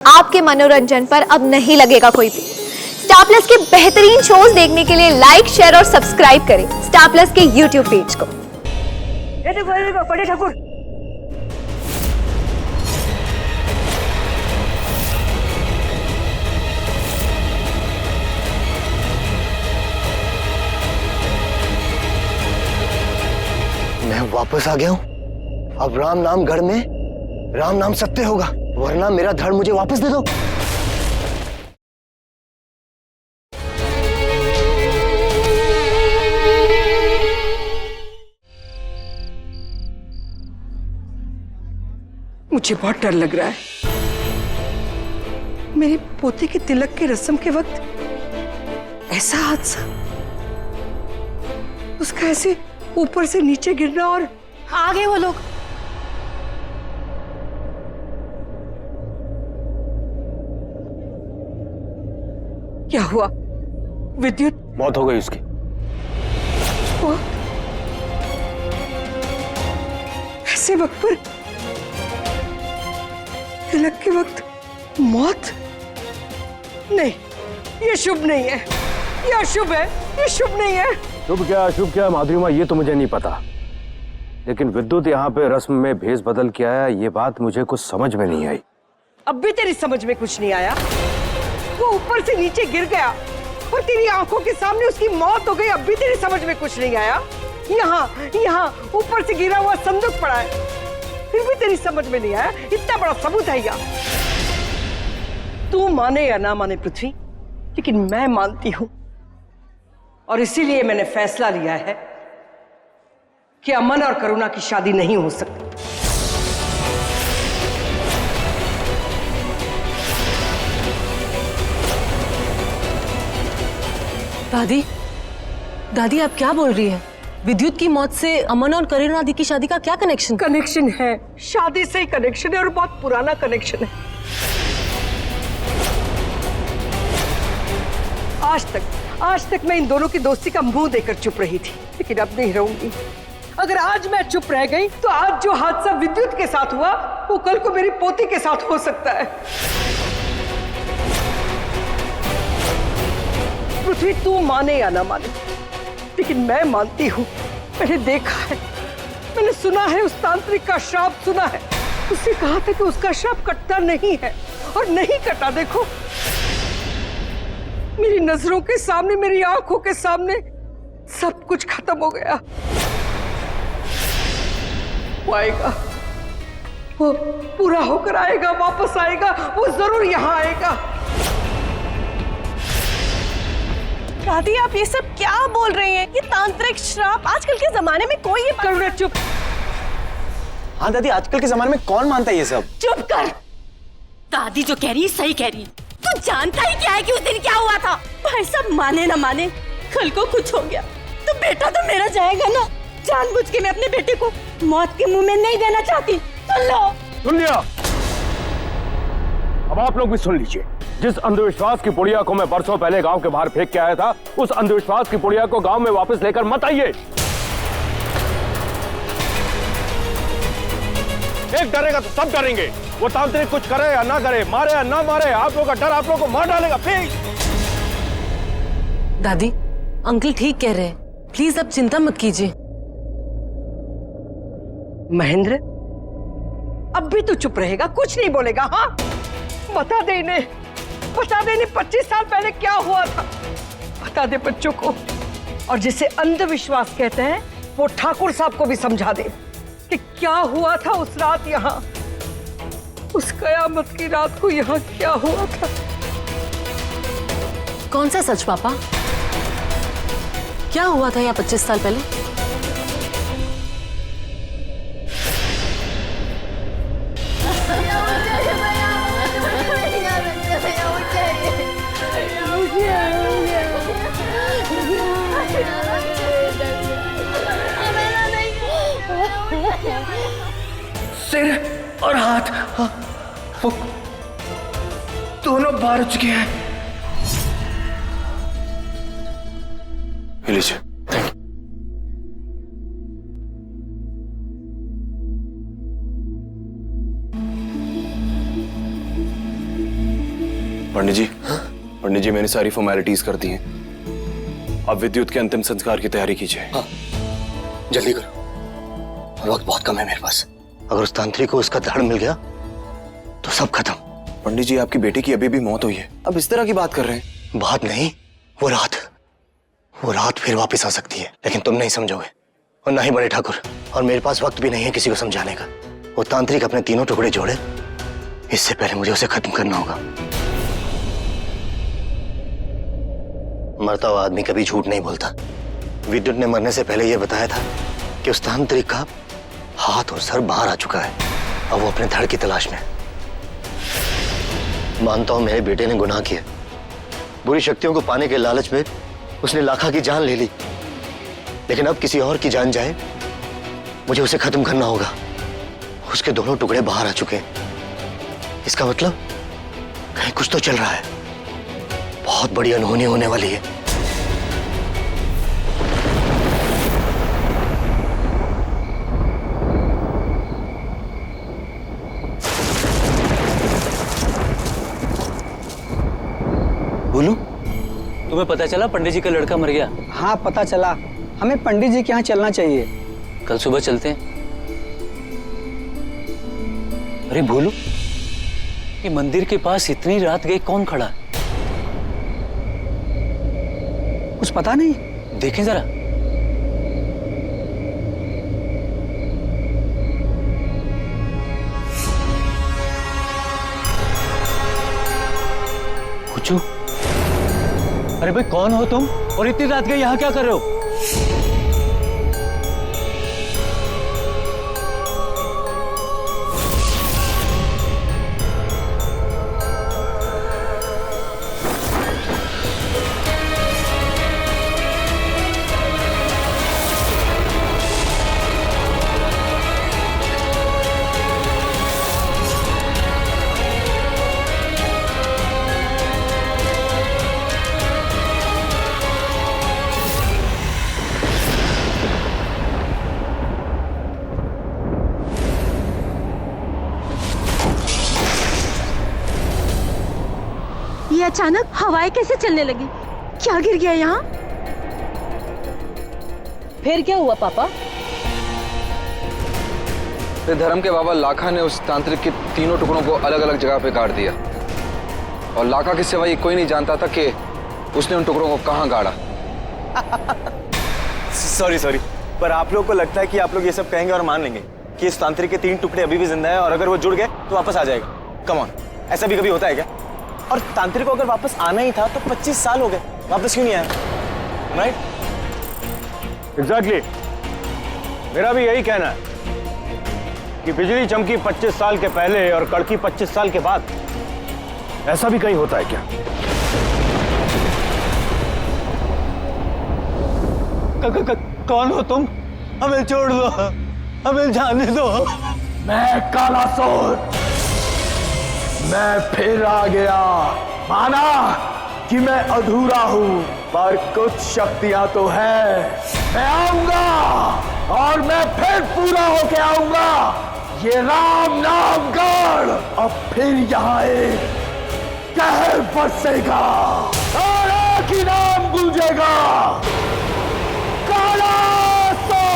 आपके मनोरंजन पर अब नहीं लगेगा कोई भी। स्टार प्लस के बेहतरीन शोज देखने के लिए लाइक, शेयर और सब्सक्राइब करें स्टार प्लस के यूट्यूब पेज को। बड़े ठाकुर, मैं वापस आ गया हूं। अब राम नाम गढ़ में राम नाम सत्य होगा, वरना मेरा धड़ मुझे वापस दे दो। मुझे बहुत डर लग रहा है। मेरे पोते के तिलक के रस्म के वक्त ऐसा हादसा, उसका ऐसे ऊपर से नीचे गिरना, और आ गए वो लोग। क्या हुआ? विद्युत मौत हो गई उसकी। वो ऐसे वक्त पर, तिलक के वक्त मौत? नहीं, ये शुभ नहीं है, ये अशुभ है, ये शुभ नहीं है। शुभ क्या अशुभ क्या माधुरी माँ, ये तो मुझे नहीं पता, लेकिन विद्युत यहाँ पे रस्म में भेष बदल के आया, ये बात मुझे कुछ समझ में नहीं आई। अब भी तेरी समझ में कुछ नहीं आया? वो ऊपर से नीचे गिर गया और तेरी आंखों के सामने उसकी मौत हो गई, अब भी तेरी समझ में कुछ नहीं आया? यहाँ ऊपर से गिरा हुआ संदूक पड़ा है, फिर भी तेरी समझ में नहीं आया? इतना बड़ा सबूत है यहाँ। तू माने या ना माने पृथ्वी, लेकिन मैं मानती हूं, और इसीलिए मैंने फैसला लिया है कि अमन और करुणा की शादी नहीं हो सकती। दादी, दादी आप क्या बोल रही हैं? विद्युत की मौत से अमन और करुणा दी की शादी का क्या कनेक्शन? कनेक्शन है, शादी से ही कनेक्शन है, और बहुत पुराना कनेक्शन है। आज तक मैं इन दोनों की दोस्ती का मुंह देकर चुप रही थी, लेकिन अब नहीं रहूंगी। अगर आज मैं चुप रह गई तो आज जो हादसा विद्युत के साथ हुआ वो कल को मेरी पोती के साथ हो सकता है। पृथ्वी, तू माने या ना माने, लेकिन मैं मानती हूं। मैंने देखा है, मैंने सुना है, उस तांत्रिक का श्राप सुना है। उसने कहा था कि उसका श्राप कटता नहीं है, और नहीं कटा। देखो, मेरी नजरों के सामने, मेरी आंखों के सामने सब कुछ खत्म हो गया। वो आएगा, वो पूरा होकर आएगा, वापस आएगा, वो जरूर यहां आएगा। दादी आप ये सब क्या बोल रही हैं? ये तांत्रिक श्राप, आजकल के जमाने में कोई ये करुणा चुप। हाँ दादी, आजकल के जमाने में कौन मानता है ये सब? चुप कर। दादी जो कह रही है सही कह रही है। तू जानता ही क्या है कि उस दिन क्या हुआ था? भाई सब माने ना माने, कल को कुछ हो गया तो बेटा तो मेरा जाएगा ना। जानबूझ के मैं अपने बेटे को मौत के मुंह में नहीं देना चाहती। सुन लो। सुन लिया, अब आप लोग भी सुन लीजिए। जिस अंधविश्वास की पुड़िया को मैं बरसों पहले गांव के बाहर फेंक के आया था, उस अंधविश्वास की पुड़िया को गांव में वापस लेकर मत आइए। एक डरेगा तो सब डरेंगे। वो तांत्रिक कुछ करे या ना करे, मारे या ना मारे, आप लोगों का डर आप लोगों को मार डालेगा। प्लीज दादी, अंकल ठीक कह रहे हैं, प्लीज अब चिंता मत कीजिए। महेंद्र, अब भी तू चुप रहेगा, कुछ नहीं बोलेगा? हाँ, बता दे इन्हें, बता दे इन्हें 25 साल पहले क्या हुआ था। बता दे बच्चों को, और जिसे अंधविश्वास कहते हैं वो ठाकुर साहब को भी समझा दे कि क्या हुआ था उस रात यहाँ, उस कयामत की रात को यहाँ क्या हुआ था। कौन सा सच पापा? क्या हुआ था यहाँ 25 साल पहले? सिर और हाथ, वो दोनों बाहर हो चुके हैं। लीजिए, थैंक यू। पंडित जी मैंने सारी फॉर्मेलिटीज कर दी हैं। अब विद्युत के अंतिम संस्कार की तैयारी कीजिए। हाँ, जल्दी करो, वक्त बहुत कम है मेरे पास। अगर उस तांत्रिक को उसका धड़ मिल गया तो सब खत्म। पंडित जी, आपकी बेटी की अभी भी मौत हुई है, अब इस तरह की बात कर रहे हैं। बात नहीं, वो रात फिर वापस आ सकती है, लेकिन तुम नहीं समझोगे और ना ही बड़े ठाकुर, और मेरे पास वक्त भी नहीं है किसी को समझाने का। वो तांत्रिक अपने तीनों टुकड़े जोड़े, इससे पहले मुझे उसे खत्म करना होगा। मरता हुआ आदमी कभी झूठ नहीं बोलता। विद्युत ने मरने से पहले यह बताया था कि उस तांत्रिक का हाथ और सर बाहर आ चुका है, अब वो अपने धड़ की तलाश में। मानता हूं मेरे बेटे ने गुनाह किया, बुरी शक्तियों को पाने के लालच में उसने लाखा की जान ले ली, लेकिन अब किसी और की जान जाए, मुझे उसे खत्म करना होगा। उसके दोनों टुकड़े बाहर आ चुके हैं, इसका मतलब कहीं कुछ तो चल रहा है, बहुत बड़ी अनहोनी होने वाली है। बोलू, तुम्हें पता चला पंडित जी का लड़का मर गया? हाँ पता चला, हमें पंडित जी के यहाँ चलना चाहिए। कल सुबह चलते हैं। अरे बोलू, ये मंदिर के पास इतनी रात गए कौन खड़ा? कुछ पता नहीं। देखें जरा। पूछू, अरे भाई कौन हो तुम और इतनी रात गए यहाँ क्या कर रहे हो? ये अचानक हवाएं कैसे चलने लगी? क्या गिर गया यहाँ? फिर क्या हुआ पापा? धर्म के बाबा लाखा ने उस तांत्रिक के तीनों टुकड़ों को अलग अलग जगह पे काट दिया, और लाखा के सिवा ये कोई नहीं जानता था कि उसने उन टुकड़ों को कहाँ गाड़ा। सॉरी, पर आप लोग को लगता है कि आप लोग ये सब कहेंगे और मान लेंगे कि इस तांत्रिक के 3 टुकड़े अभी भी जिंदा है, और अगर वो जुड़ गए तो वापस आ जाएगा? कम ऑन, ऐसा भी कभी होता है क्या? और तांत्रिक को अगर वापस आना ही था तो 25 साल हो गए, वापस क्यों नहीं आया? राइट? एग्जैक्टली, मेरा भी यही कहना है कि बिजली चमकी 25 साल के पहले और कड़की 25 साल के बाद। ऐसा भी कहीं होता है क्या? कौन हो तुम? हमें छोड़ दो, हमें जाने दो। मैं कालासुर, मैं फिर आ गया। माना कि मैं अधूरा हूं, पर कुछ शक्तियां तो है। मैं आऊंगा और मैं फिर पूरा होके आऊंगा। ये राम नाम गढ़ अब फिर यहाँ एक कहर बरसेगा और एक ही नाम गूंजेगा, कालासुर।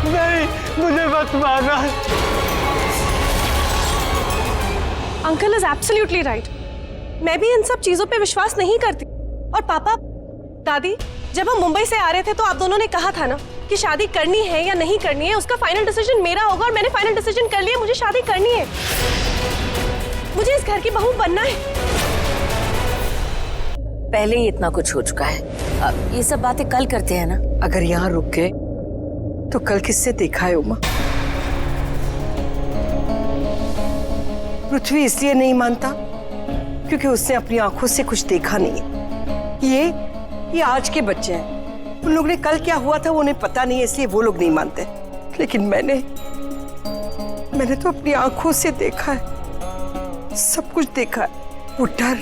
नहीं, मुझे मत मारना। Uncle is absolutely right. मैं भी इन सब चीजों पे विश्वास नहीं करती। और पापा, दादी, जब हम मुंबई से आ रहे थे तो आप दोनों ने कहा था ना कि शादी करनी है या नहीं करनी है, उसका फाइनल डिसीजन मेरा होगा, और मैंने फाइनल डिसीजन कर लिया, मुझे शादी करनी है। मुझे इस घर की बहू बनना है। पहले ही इतना कुछ हो चुका है, अब ये सब बातें कल करते हैं ना। अगर यहाँ रुक गए तो कल किससे देखा है उमा? पृथ्वी इसलिए नहीं मानता क्योंकि उसने अपनी आंखों से कुछ देखा नहीं है। ये आज के बच्चे हैं, उन लोगों ने कल क्या हुआ था वो उन्हें पता नहीं है, इसलिए वो लोग नहीं मानते। लेकिन मैंने तो अपनी आंखों से देखा है, सब कुछ देखा है। वो डर,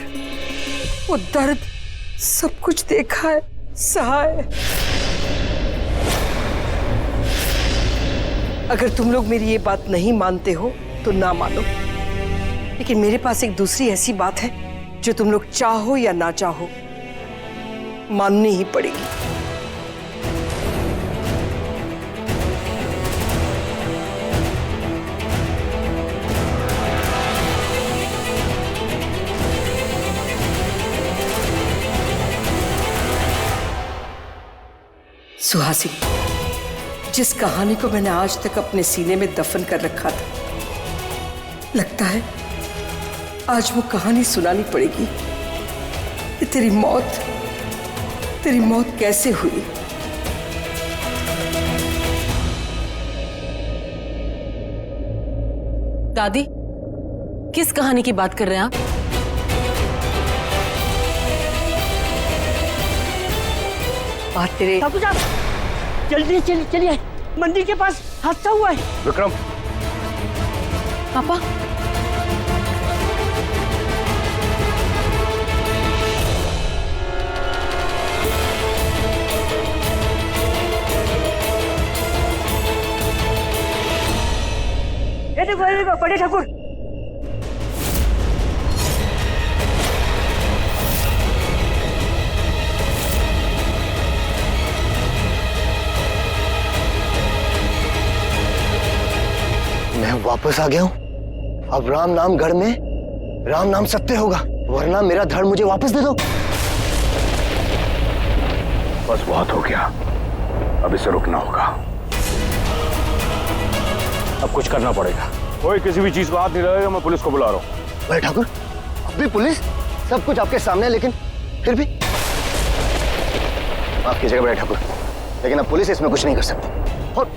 वो दर्द सब कुछ देखा है, सहा है। अगर तुम लोग मेरी ये बात नहीं मानते हो तो ना मानो, लेकिन मेरे पास एक दूसरी ऐसी बात है जो तुम लोग चाहो या ना चाहो माननी ही पड़ेगी। सुहासिनी, जिस कहानी को मैंने आज तक अपने सीने में दफन कर रखा था, लगता है आज वो कहानी सुनानी पड़ेगी। ये तेरी मौत कैसे हुई? दादी, किस कहानी की बात कर रहे हैं आप? बात तेरे ठाकुर साहब, जल्दी चलिए, मंदिर के पास हादसा हुआ है। विक्रम, पापा, ये देखो बड़े ठाकुर। मैं वापस आ गया हूं। अब राम नाम गढ़ में राम नाम सत्य होगा, वरना मेरा धड़ मुझे वापस दे दो। बस बहुत हो गया, अब इसे रुकना होगा। अब कुछ करना पड़ेगा। कोई किसी भी चीज को हाथ नहीं लगाएगा, मैं पुलिस को बुला रहा हूँ। बड़े ठाकुर, अब भी पुलिस? सब कुछ आपके सामने है, लेकिन फिर भी माफ कीजिएगा बड़े ठाकुर, लेकिन अब पुलिस इसमें कुछ नहीं कर सकती। और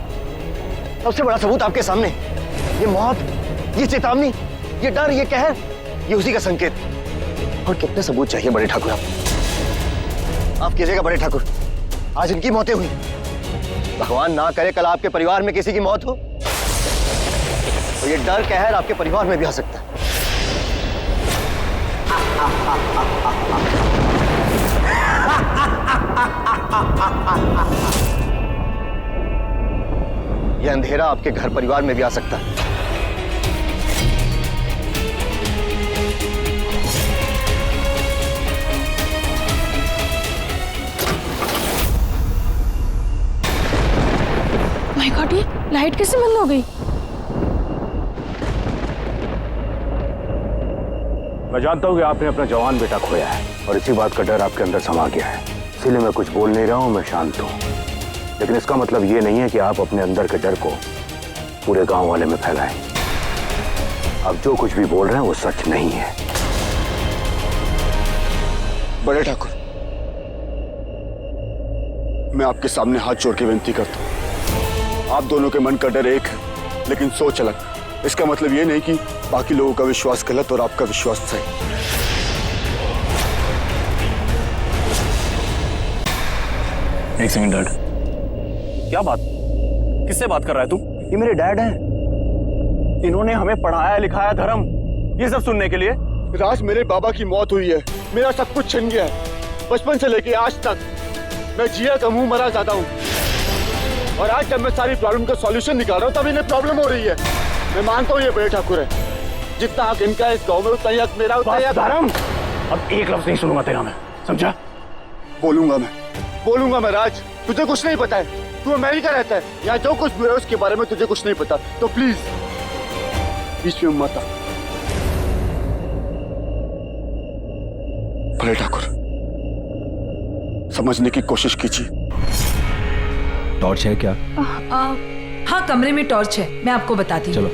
सबसे बड़ा सबूत आपके सामने, ये मौत, ये चेतावनी, ये डर, ये कहर, ये उसी का संकेत। और कितने सबूत चाहिए बड़े ठाकुर आप? माफ कीजिएगा बड़े ठाकुर, आज इनकी मौतें हुई, भगवान ना करे कल आपके परिवार में किसी की मौत हो, तो ये डर कहर आपके परिवार में भी आ सकता है। ये अंधेरा आपके घर परिवार में भी आ सकता है। माय गॉड, ये लाइट कैसे बंद हो गई? मैं जानता हूँ कि आपने अपना जवान बेटा खोया है और इसी बात का डर आपके अंदर समा गया है, इसीलिए मैं कुछ बोल नहीं रहा हूँ, मैं शांत हूँ। लेकिन इसका मतलब ये नहीं है कि आप अपने अंदर के डर को पूरे गांव वाले में फैलाएं। अब जो कुछ भी बोल रहे हैं वो सच नहीं है। बड़े ठाकुर, मैं आपके सामने हाथ जोड़ के विनती करता हूँ, आप दोनों के मन का डर एक है, लेकिन सोच अलग। इसका मतलब ये नहीं कि बाकी लोगों का विश्वास गलत और आपका विश्वास सही। एक सेकंड डैड, क्या बात, किससे बात कर रहा है तू? ये मेरे डैड हैं, इन्होंने हमें पढ़ाया लिखाया धर्म, ये सब सुनने के लिए। राज, मेरे बाबा की मौत हुई है, मेरा सब कुछ छिन गया है। बचपन से लेके आज तक मैं जिया कम हूं, मरा ज्यादा हूं, और आज जब मैं सारी प्रॉब्लम का सॉल्यूशन निकाल रहा हूं तब इन्हें प्रॉब्लम हो रही है। मैं मानता हूं ये बड़े ठाकुर है, जितना हक इनका है इस गांव में उतना ही हक मेरा, उतना ही हक धर्म। अब एक लफ्ज नहीं सुनूंगा तेरा मैं, समझा? बोलूंगा मैं राज, तुझे कुछ नहीं पता है, तू अमेरिका रहता है, यहाँ जो कुछ भी है उसके बारे में तुझे कुछ नहीं पता, तो प्लीज बीच में मत आ। बड़े ठाकुर, समझने की कोशिश कीजिए। टॉर्च है क्या? हाँ, कमरे में टॉर्च है, मैं आपको बताती हूँ। चलो।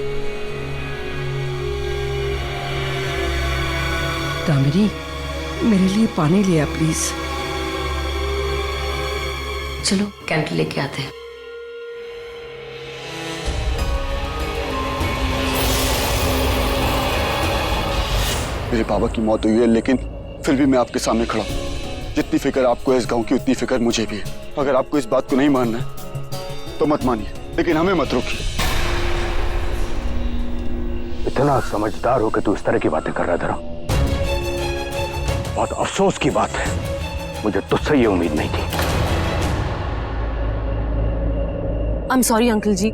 दामिनी, मेरे लिए पानी लिया प्लीज। चलो कैंडल लेके आते हैं। मेरे बाबा की मौत हुई है, लेकिन फिर भी मैं आपके सामने खड़ा हूं। जितनी फिक्र आपको है इस गांव की, उतनी फिक्र मुझे भी है। अगर आपको इस बात को नहीं मानना है तो मत मानिए, लेकिन हमें मत रोकिए। इतना समझदार हो कि तू इस तरह की बातें कर रहा है धर्म? बहुत अफसोस की बात है, मुझे तुझसे ये उम्मीद नहीं थी। आई एम सॉरी अंकल जी,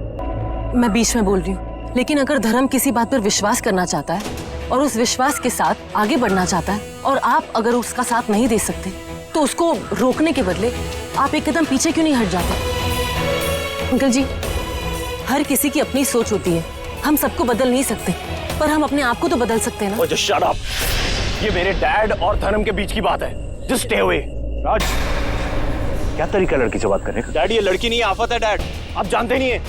मैं बीच में बोल रही हूँ, लेकिन अगर धर्म किसी बात पर विश्वास करना चाहता है और उस विश्वास के साथ आगे बढ़ना चाहता है और आप अगर उसका साथ नहीं दे सकते तो उसको रोकने के बदले आप एक कदम पीछे क्यों नहीं हट जाते? अंकल जी, हर किसी की अपनी सोच होती है, हम सबको बदल नहीं सकते, पर हम अपने आप को तो बदल सकते हैं ना। जस्ट शट अप, ये मेरे डैड और धर्म के बीच की बात है, जस्ट स्टे अवे। राज, क्या तरीका लड़की से बात करने का? डैड, ये लड़की नहीं आफत है डैड, आप जानते नहीं है,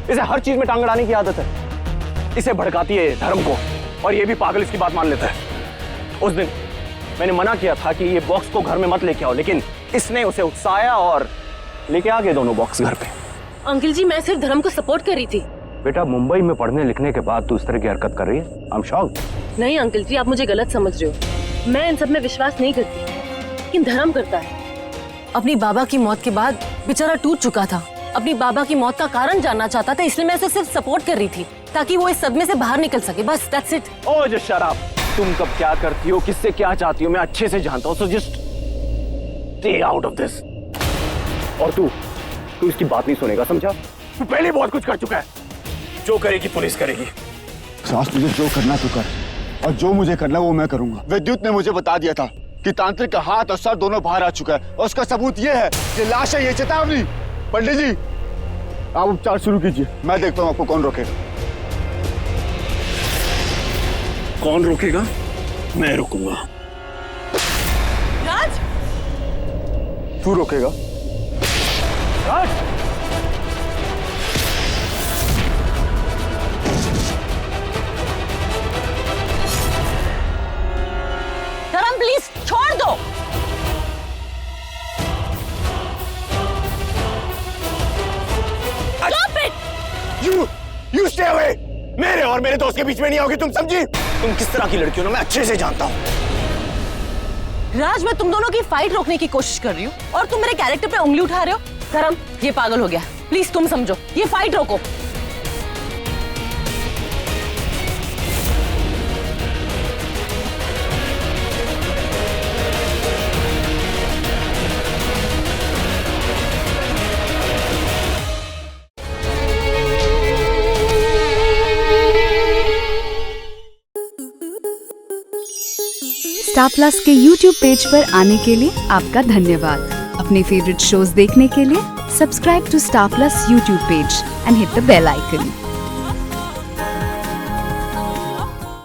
इसे हर चीज में टांग अड़ाने की आदत है, इसे भड़काती है धर्म को, और ये भी पागल इसकी बात मान लेता है। उस दिन मैंने मना किया था कि ये बॉक्स को घर में मत लेके आओ, लेकिन इसने उसे उकसाया और लेके आ गए दोनों बॉक्स घर पे। अंकल जी, मैं सिर्फ धर्म को सपोर्ट कर रही थी। बेटा, मुंबई में पढ़ने लिखने के बाद तू इस तरह की हरकत कर रही है? I am shocked. नहीं अंकल जी, आप मुझे गलत समझ रहे हो, मैं इन सब में विश्वास नहीं करती, लेकिन धर्म करता है। अपनी बाबा की मौत के बाद बेचारा टूट चुका था, अपनी बाबा की मौत का कारण जानना चाहता था, इसलिए मैं उसे सिर्फ सपोर्ट कर रही थी ताकि वो इस सदमे से बाहर निकल सके, बस that's it. Oh just shut up, तुम कब क्या करती हो, किससे क्या चाहती हो, मैं अच्छे से जानता हूँ, so just stay out of this. और तू इसकी बात नहीं सुनेगा, समझा? तू पहले बहुत कुछ कर चुका है, जो करेगी पुलिस करेगी। सास, तुझे जो करना तू कर, और जो मुझे करना वो मैं करूंगा। विद्युत ने मुझे बता दिया था कि तांत्रिक का हाथ और सर दोनों बाहर आ चुका है, और उसका सबूत ये है कि लाश है, ये चेतावनी। पंडित जी, आप उपचार शुरू कीजिए, मैं देखता हूँ आपको कौन रोकेगा। कौन रोकेगा? मैं रुकूंगा। राज, तू रोकेगा? राज, धर्म प्लीज छोड़ दो। Stop it! You stay away! मेरे और मेरे दोस्त के बीच में नहीं आओगी, तुम समझी? तुम किस तरह की लड़की हो ना, मैं अच्छे से जानता हूँ। राज, मैं तुम दोनों की फाइट रोकने की कोशिश कर रही हूँ और तुम मेरे कैरेक्टर पे उंगली उठा रहे हो। धर्म, ये पागल हो गया, प्लीज तुम समझो, ये फाइट रोको। स्टार प्लस के YouTube पेज पर आने के लिए आपका धन्यवाद। अपने फेवरेट शोज देखने के लिए subscribe to Star Plus YouTube page and hit the bell icon.